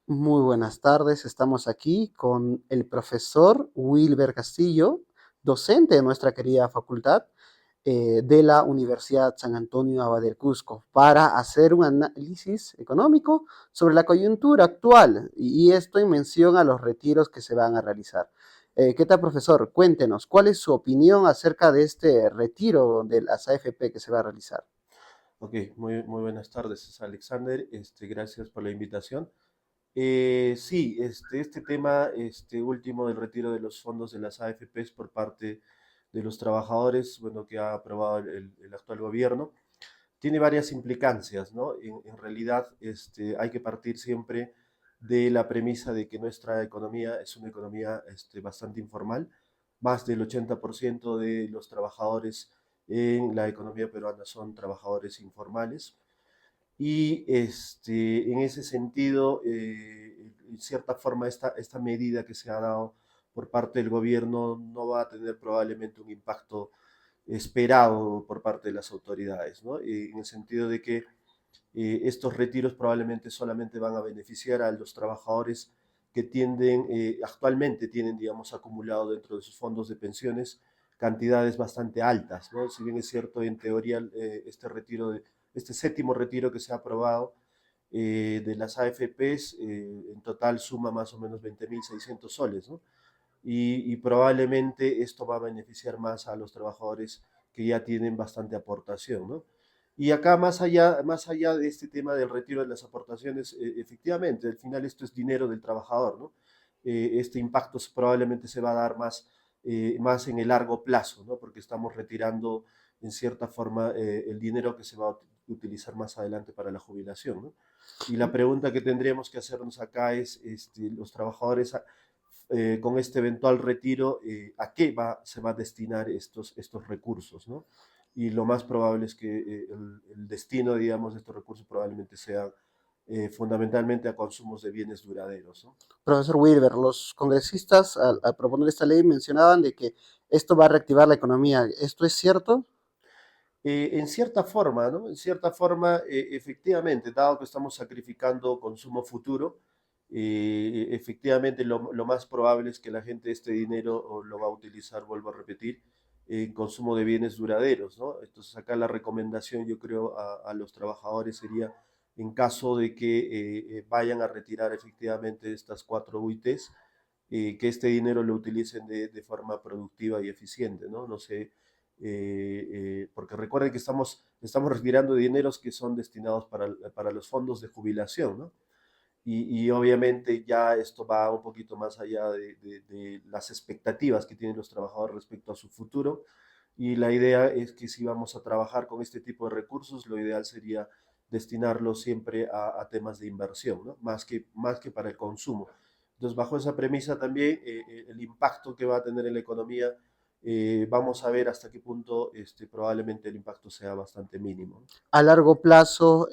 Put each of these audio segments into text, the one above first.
Muy buenas tardes, estamos aquí con el profesor Wilber Castillo, docente de nuestra querida facultad de la Universidad San Antonio Abad del Cusco, para hacer un análisis económico sobre la coyuntura actual y esto en mención a los retiros que se van a realizar. ¿Qué tal, profesor? Cuéntenos, ¿cuál es su opinión acerca de este retiro de las AFP que se va a realizar? Ok, muy buenas tardes, es Alexander. Gracias por la invitación. Sí, este tema último del retiro de los fondos de las AFPs por parte de los trabajadores, bueno, que ha aprobado el actual gobierno, tiene varias implicancias, ¿no? En realidad, hay que partir siempre de la premisa de que nuestra economía es una economía bastante informal. Más del 80% de los trabajadores en la economía peruana son trabajadores informales. Y en ese sentido, en cierta forma, esta medida que se ha dado por parte del gobierno no va a tener probablemente un impacto esperado por parte de las autoridades, ¿no? En el sentido de que estos retiros probablemente solamente van a beneficiar a los trabajadores que actualmente tienen, digamos, acumulado dentro de sus fondos de pensiones cantidades bastante altas, ¿no? Si bien es cierto, en teoría, este séptimo retiro que se ha aprobado de las AFPs, en total suma más o menos 20.600 soles, ¿no? Y probablemente esto va a beneficiar más a los trabajadores que ya tienen bastante aportación, ¿no? Y acá, más allá de este tema del retiro de las aportaciones, efectivamente, al final esto es dinero del trabajador, ¿no? Este impacto probablemente se va a dar más en el largo plazo, ¿no? Porque estamos retirando, en cierta forma, el dinero que se va a utilizar más adelante para la jubilación, ¿no? Y la pregunta que tendríamos que hacernos acá es, los trabajadores con este eventual retiro, a qué se va a destinar estos recursos, ¿no? Y lo más probable es que el destino, digamos, de estos recursos probablemente sea fundamentalmente a consumos de bienes duraderos, ¿no? Profesor Wilber, los congresistas al proponer esta ley mencionaban de que esto va a reactivar la economía. ¿Esto es cierto? En cierta forma, ¿no? En cierta forma, efectivamente, dado que estamos sacrificando consumo futuro, efectivamente lo más probable es que la gente este dinero lo va a utilizar, vuelvo a repetir, en consumo de bienes duraderos, ¿no? Entonces acá la recomendación, yo creo, a los trabajadores sería, en caso de que vayan a retirar efectivamente estas 4 UITs, que este dinero lo utilicen de forma productiva y eficiente, ¿no? No sé, porque recuerden que estamos retirando dineros que son destinados para los fondos de jubilación, ¿no? Y obviamente ya esto va un poquito más allá de las expectativas que tienen los trabajadores respecto a su futuro. Y la idea es que si vamos a trabajar con este tipo de recursos, lo ideal sería destinarlos siempre a temas de inversión, ¿no? Más que para el consumo. Entonces, bajo esa premisa también, el impacto que va a tener en la economía, vamos a ver hasta qué punto probablemente el impacto sea bastante mínimo, ¿no? A largo plazo,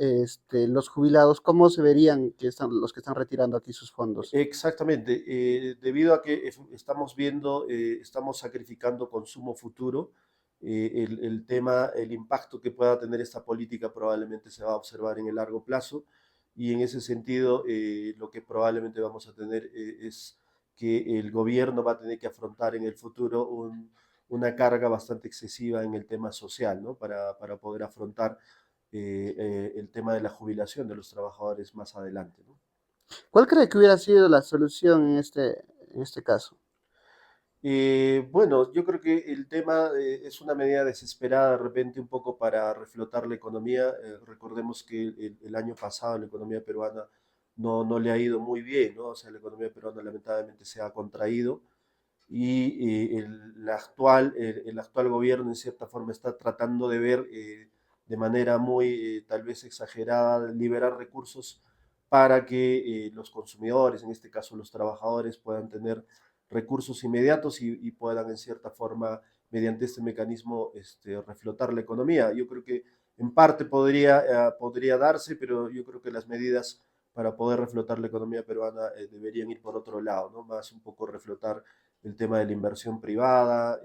los jubilados, ¿cómo se verían que están, los que están retirando aquí sus fondos? Exactamente, debido a que estamos sacrificando consumo futuro, el impacto que pueda tener esta política probablemente se va a observar en el largo plazo y en ese sentido lo que probablemente vamos a tener es que el gobierno va a tener que afrontar en el futuro una carga bastante excesiva en el tema social, ¿no? Para poder afrontar el tema de la jubilación de los trabajadores más adelante, ¿no? ¿Cuál cree que hubiera sido la solución en este caso? Bueno, yo creo que el tema es una medida desesperada de repente un poco para reflotar la economía. Recordemos que el año pasado la economía peruana no le ha ido muy bien, ¿no? O sea, la economía peruana lamentablemente se ha contraído y el actual gobierno en cierta forma está tratando de ver de manera muy tal vez exagerada, liberar recursos para que los consumidores, en este caso los trabajadores, puedan tener recursos inmediatos y puedan en cierta forma, mediante este mecanismo, reflotar la economía. Yo creo que en parte podría darse, pero yo creo que las medidas para poder reflotar la economía peruana deberían ir por otro lado, ¿no? Más un poco reflotar el tema de la inversión privada,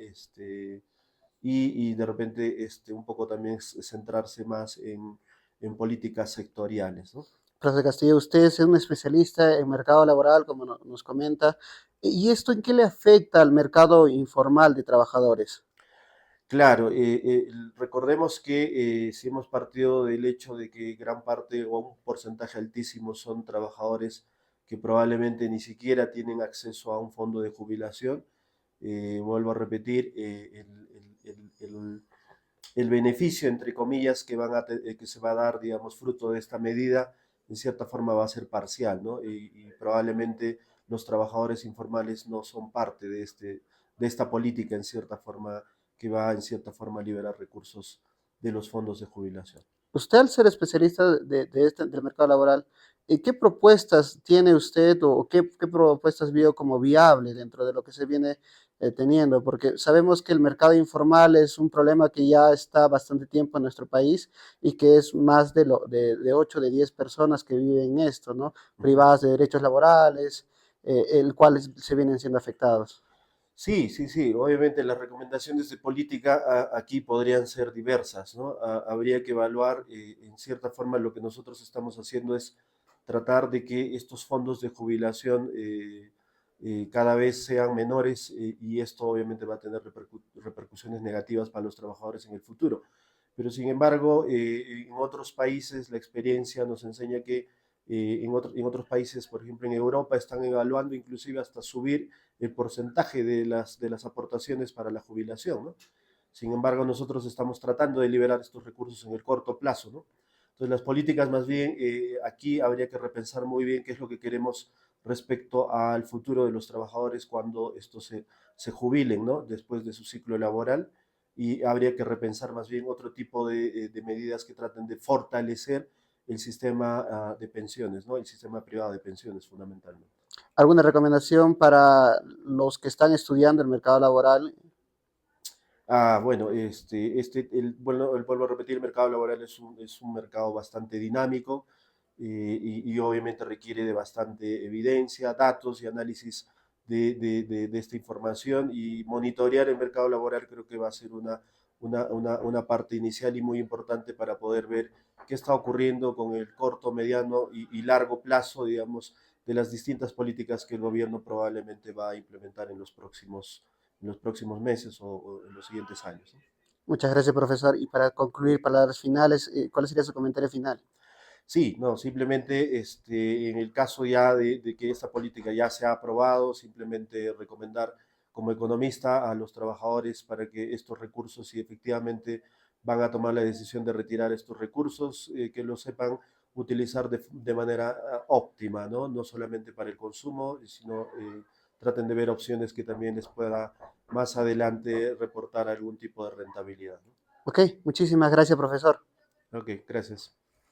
y de repente un poco también centrarse más en políticas sectoriales, ¿no? Profesor Castillo, usted es un especialista en mercado laboral, como nos comenta. ¿Y esto en qué le afecta al mercado informal de trabajadores? Claro, recordemos que si hemos partido del hecho de que gran parte o un porcentaje altísimo son trabajadores que probablemente ni siquiera tienen acceso a un fondo de jubilación, vuelvo a repetir, el beneficio, entre comillas, que se va a dar, digamos, fruto de esta medida, en cierta forma va a ser parcial, ¿no? Y probablemente los trabajadores informales no son parte de esta política, en cierta forma, que va, en cierta forma, a liberar recursos de los fondos de jubilación. Usted, al ser especialista del mercado laboral, ¿qué propuestas tiene usted o qué propuestas vio como viable dentro de lo que se viene teniendo? Porque sabemos que el mercado informal es un problema que ya está bastante tiempo en nuestro país y que es más de 8 de 10 personas que viven en esto, ¿no? Uh -huh. Privadas de derechos laborales, el cuales se vienen siendo afectados. Sí, sí, sí. Obviamente las recomendaciones de política aquí podrían ser diversas, ¿no? Habría que evaluar, en cierta forma, lo que nosotros estamos haciendo es tratar de que estos fondos de jubilación cada vez sean menores y esto obviamente va a tener repercusiones negativas para los trabajadores en el futuro. Pero sin embargo, en otros países la experiencia nos enseña que en otros países, por ejemplo en Europa, están evaluando inclusive hasta subir el porcentaje de las aportaciones para la jubilación, ¿no? Sin embargo, nosotros estamos tratando de liberar estos recursos en el corto plazo, ¿no? Entonces, las políticas más bien, aquí habría que repensar muy bien qué es lo que queremos respecto al futuro de los trabajadores cuando estos se jubilen, ¿no? Después de su ciclo laboral y habría que repensar más bien otro tipo de medidas que traten de fortalecer el sistema de pensiones, ¿no? El sistema privado de pensiones fundamentalmente. ¿Alguna recomendación para los que están estudiando el mercado laboral? Bueno, vuelvo a repetir, el mercado laboral es un mercado bastante dinámico y obviamente requiere de bastante evidencia, datos y análisis de esta información y monitorear el mercado laboral creo que va a ser una parte inicial y muy importante para poder ver qué está ocurriendo con el corto, mediano y largo plazo, digamos, de las distintas políticas que el gobierno probablemente va a implementar en los próximos meses en los siguientes años, ¿no? Muchas gracias, profesor. Y para concluir, palabras finales, ¿cuál sería su comentario final? Sí, no, simplemente en el caso ya de que esta política ya se ha aprobado, simplemente recomendar como economista a los trabajadores para que estos recursos, si efectivamente van a tomar la decisión de retirar estos recursos, que lo sepan utilizar de manera óptima, ¿no? No solamente para el consumo, sino traten de ver opciones que también les pueda más adelante reportar algún tipo de rentabilidad, ¿no? Ok, muchísimas gracias, profesor. Ok, gracias.